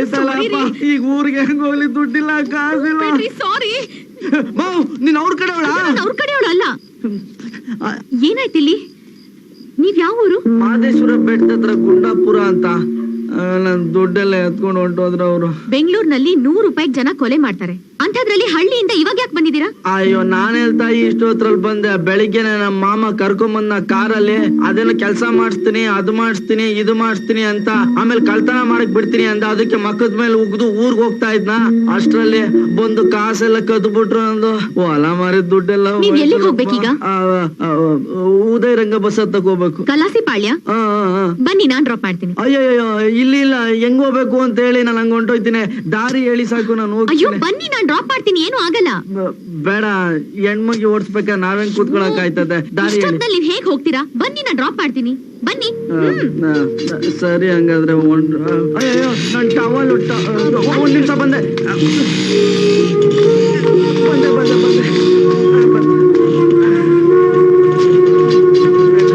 ಆಯ್ತಲ್ಲಪ್ಪ. ಈಗ ಊರಿಗೆ ಹೆಂಗ್ ಹೋಗ್ಲಿ, ದುಡ್ಡಿಲ್ಲ, ಕಾಸಿಲ್ಲ. ಸಾರಿ. ನೀನ್ ಅವ್ರ ಕಡೆ ಅವ್ರ ಕಡೆಯವಳು ಅಲ್ಲ. ಏನಾಯ್ತಿಲ್ಲಿ? ನೀವ್ ಯಾವ ಊರು? ಮಾದೇಶ್ವರ ಬೆಟ್ಟದ ಹತ್ರ ಗುಂಡಾಪುರ ಅಂತ. ನನ್ ದುಡ್ಡೆಲ್ಲ ಎತ್ಕೊಂಡು ಹೊಂಟೋದ್ರ ಅವ್ರು. ಬೆಂಗಳೂರಿನಲ್ಲಿ 100 ರೂಪಾಯಿಗೆ ಜನ ಕೊಲೆ ಮಾಡ್ತಾರೆ, ಅಂಥದ್ರಲ್ಲಿ ಹಳ್ಳಿಯಿಂದ ಇವಾಗ ಯಾಕೆ ಬಂದಿದ್ದೀರಾ? ಅಯ್ಯೋ, ನಾನ್ ಹೇಳ್ತಾ ಇಷ್ಟೊತ್ರಲ್ಲಿ ಬಂದೆ. ಬೆಳಿಗ್ಗೆನೆ ನಮ್ಮ ಮಾಮ ಕರ್ಕೊಂಬಂದ ಕಾರಲ್ಲಿ. ಅದೇನೋ ಕೆಲಸ ಮಾಡಿಸ್ತೀನಿ, ಅದು ಮಾಡಿಸ್ತೀನಿ, ಇದು ಮಾಡಿಸ್ತೀನಿ ಅಂತ, ಆಮೇಲೆ ಕಳ್ತನ ಮಾಡಕ್ ಬಿಡ್ತೀನಿ ಅಂದ. ಅದಕ್ಕೆ ಮಕ್ಕದ ಮೇಲೆ ಉಗ್ದು ಊರ್ಗ್ ಹೋಗ್ತಾ ಇದ್ನ. ಅಷ್ಟ್ರಲ್ಲಿ ಬಂದು ಕಾಸೆಲ್ಲ ಕದ್ಬಿಟ್ರು ಅಂದು. ಹೊಲ ಮಾರಿದ ದುಡ್ಡೆಲ್ಲ. ನೀವ್ ಎಲ್ಲಿಗೆ ಹೋಗ್ಬೇಕೀಗ? ಉದಯ ರಂಗ ಬಸ್ ಹತ್ತಕ್ ಹೋಗ್ಬೇಕು. ಕಲಾಸಿ ಪಾಳ್ಯ. ಬನ್ನಿ, ನಾನ್ ಡ್ರಾಪ್ ಮಾಡ್ತೀನಿ. ಅಯ್ಯೋ, ಇಲ್ಲ ಹೆಂಗ್ ಹೋಗ್ಬೇಕು ಅಂತ ಹೇಳಿ ನಾನು ಹಂಗ ಹೊಂಟೋಯ್ತೀನಿ. ದಾರಿ ಹೇಳಿ ಸಾಕು, ನಾನು ಅಯ್ಯೋ ಬನ್ನಿ, ನಾನ್ ಡ್ರಾಪ್ ಮಾಡ್ತೀನಿ, ಏನು ಆಗಲ್ಲ. ಬೇಡ, ಹೆಣ್ಮಗಿ ಓಡಿಸ್ಬೇಕಾ, ನಾವೇನ್ ಕೂತ್ಕೊಳಕ್ ಆಯ್ತದೆ. ದಾರಿ ಹೇಳಿ. ನೀವ್ ಹೇಗ್ ಹೋಗ್ತೀರಾ? ಬನ್ನಿ, ನಾನ್ ಡ್ರಾಪ್ ಮಾಡ್ತೀನಿ, ಬನ್ನಿ. ಸರಿ, ಹಂಗಾದ್ರೆ ಅಯ್ಯೋ, ನನ್ ಟವಲ್ ಒಂದ್ ನಿಮಿಷ ಬಂದೆ.